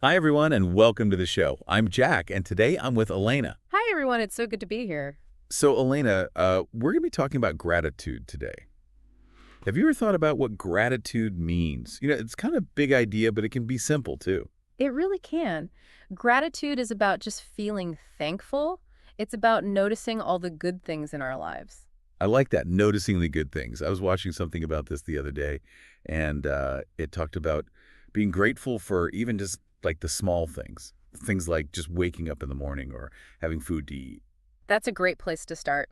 Hi, everyone, and welcome to the show. I'm Jack, and today I'm with Elena. Hi, everyone. It's so good to be here. So, Elena, we're going to be talking about gratitude today. Have you ever thought about what gratitude means? It's kind of a big idea, but it can be simple, too. It really can. Gratitude is about just feeling thankful. It's about noticing all the good things in our lives. I like that, noticing the good things. I was watching something about this the other day, and it talked about being grateful for even just like the small things. Things like just waking up in the morning or having food to eat. That's a great place to start.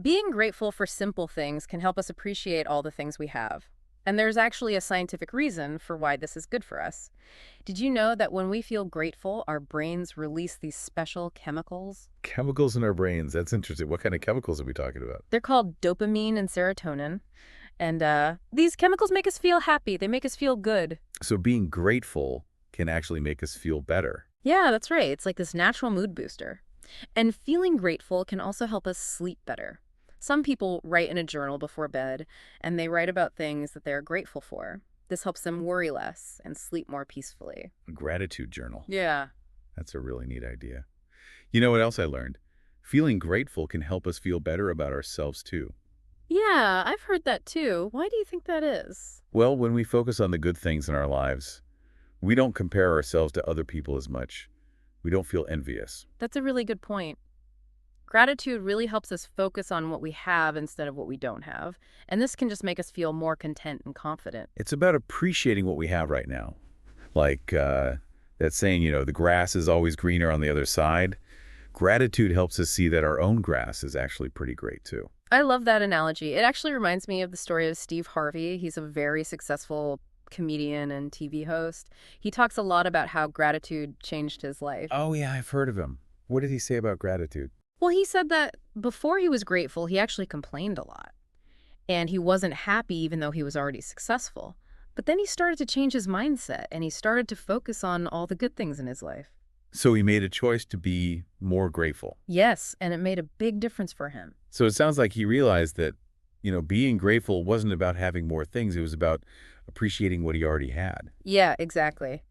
Being grateful for simple things can help us appreciate all the things we have. And there's actually a scientific reason for why this is good for us. Did you know that when we feel grateful, our brains release these special chemicals? Chemicals in our brains, that's interesting. What kind of chemicals are we talking about? They're called dopamine and serotonin. And these chemicals make us feel happy. They make us feel good. So being grateful can actually make us feel better. Yeah, that's right. It's like this natural mood booster. And feeling grateful can also help us sleep better. Some people write in a journal before bed, and they write about things that they're grateful for. This helps them worry less and sleep more peacefully. A gratitude journal. Yeah. That's a really neat idea. You know what else I learned? Feeling grateful can help us feel better about ourselves, too. Yeah, I've heard that too. Why do you think that is? Well, when we focus on the good things in our lives, we don't compare ourselves to other people as much. We don't feel envious. That's a really good point. Gratitude really helps us focus on what we have instead of what we don't have. And this can just make us feel more content and confident. It's about appreciating what we have right now. Like that saying, the grass is always greener on the other side. Gratitude helps us see that our own grass is actually pretty great, too. I love that analogy. It actually reminds me of the story of Steve Harvey. He's a very successful comedian and TV host. He talks a lot about how gratitude changed his life. Oh, yeah, I've heard of him. What did he say about gratitude? Well, he said that before he was grateful, he actually complained a lot. And he wasn't happy even though he was already successful. But then he started to change his mindset and he started to focus on all the good things in his life. So he made a choice to be more grateful. Yes, and it made a big difference for him. So it sounds like he realized that, being grateful wasn't about having more things. It was about appreciating what he already had. Yeah, exactly.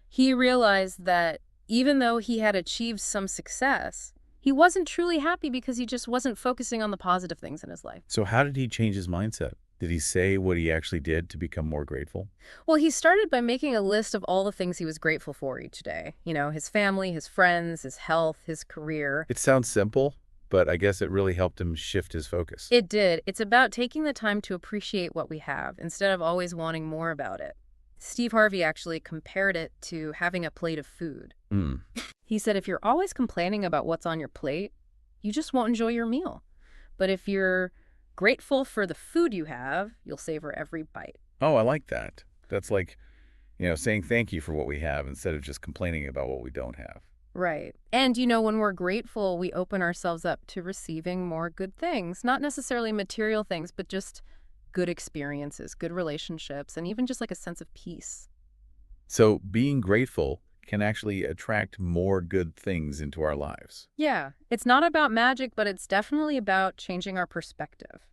He realized that even though he had achieved some success, he wasn't truly happy because he just wasn't focusing on the positive things in his life. So how did he change his mindset? Did he say what he actually did to become more grateful? Well, he started by making a list of all the things he was grateful for each day. His family, his friends, his health, his career. It sounds simple, but I guess it really helped him shift his focus. It did. It's about taking the time to appreciate what we have instead of always wanting more about it. Steve Harvey actually compared it to having a plate of food. Mm. He said if you're always complaining about what's on your plate, you just won't enjoy your meal. But if you're grateful for the food you have, you'll savor every bite. Oh, I like that. That's like, saying thank you for what we have instead of just complaining about what we don't have. Right. And, when we're grateful, we open ourselves up to receiving more good things, not necessarily material things, but just good experiences, good relationships, and even just like a sense of peace. So being grateful can actually attract more good things into our lives. Yeah, it's not about magic, but it's definitely about changing our perspective.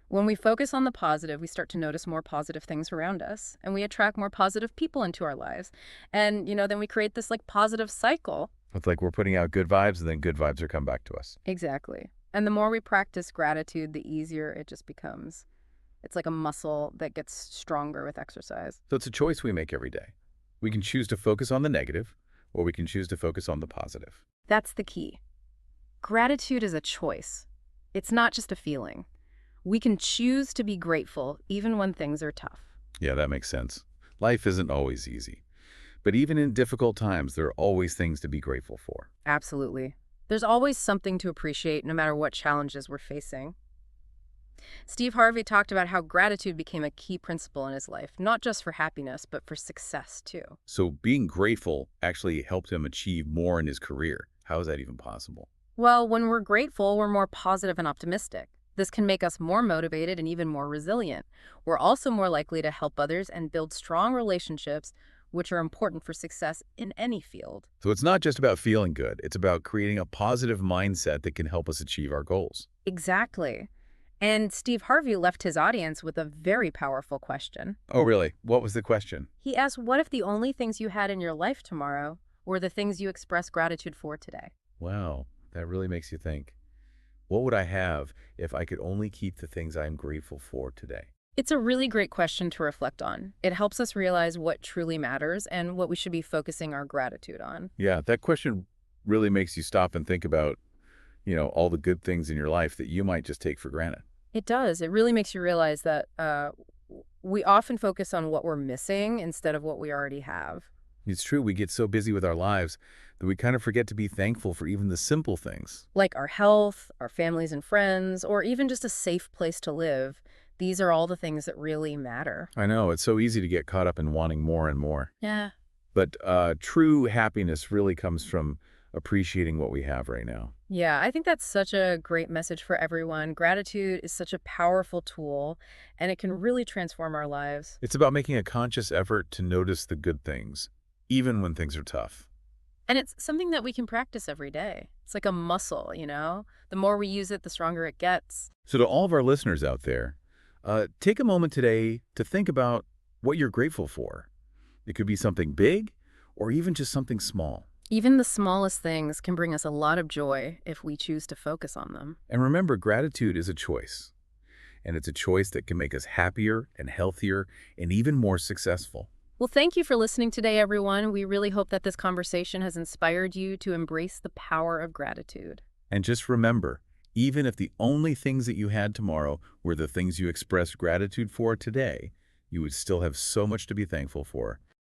When we focus on the positive, we start to notice more positive things around us, and we attract more positive people into our lives. And, then we create this like positive cycle. It's like we're putting out good vibes and then good vibes are come back to us. Exactly. And the more we practice gratitude, the easier it just becomes. It's like a muscle that gets stronger with exercise. So it's a choice we make every day. We can choose to focus on the negative, or we can choose to focus on the positive. That's the key. Gratitude is a choice. It's not just a feeling. We can choose to be grateful even when things are tough. Yeah, that makes sense. Life isn't always easy. But even in difficult times, there are always things to be grateful for. Absolutely. There's always something to appreciate no matter what challenges we're facing. Steve Harvey talked about how gratitude became a key principle in his life, not just for happiness, but for success, too. So being grateful actually helped him achieve more in his career. How is that even possible? Well, when we're grateful, we're more positive and optimistic. This can make us more motivated and even more resilient. We're also more likely to help others and build strong relationships, which are important for success in any field. So it's not just about feeling good. It's about creating a positive mindset that can help us achieve our goals. Exactly. And Steve Harvey left his audience with a very powerful question. Oh, really? What was the question? He asked, what if the only things you had in your life tomorrow were the things you express gratitude for today? Wow, that really makes you think. What would I have if I could only keep the things I'm grateful for today? It's a really great question to reflect on. It helps us realize what truly matters and what we should be focusing our gratitude on. Yeah, that question really makes you stop and think about, all the good things in your life that you might just take for granted. It does. It really makes you realize that we often focus on what we're missing instead of what we already have. It's true, we get so busy with our lives that we kind of forget to be thankful for even the simple things. Like our health, our families and friends, or even just a safe place to live. These are all the things that really matter. I know, it's so easy to get caught up in wanting more and more. Yeah. But true happiness really comes from appreciating what we have right now. Yeah, I think that's such a great message for everyone. Gratitude is such a powerful tool, and it can really transform our lives. It's about making a conscious effort to notice the good things, even when things are tough. And it's something that we can practice every day. It's like a muscle, you know? The more we use it, the stronger it gets. So to all of our listeners out there, take a moment today to think about what you're grateful for. It could be something big or even just something small. Even the smallest things can bring us a lot of joy if we choose to focus on them. And remember, gratitude is a choice. And it's a choice that can make us happier and healthier and even more successful. Well, thank you for listening today, everyone. We really hope that this conversation has inspired you to embrace the power of gratitude. And just remember, even if the only things that you had tomorrow were the things you expressed gratitude for today, you would still have so much to be thankful for.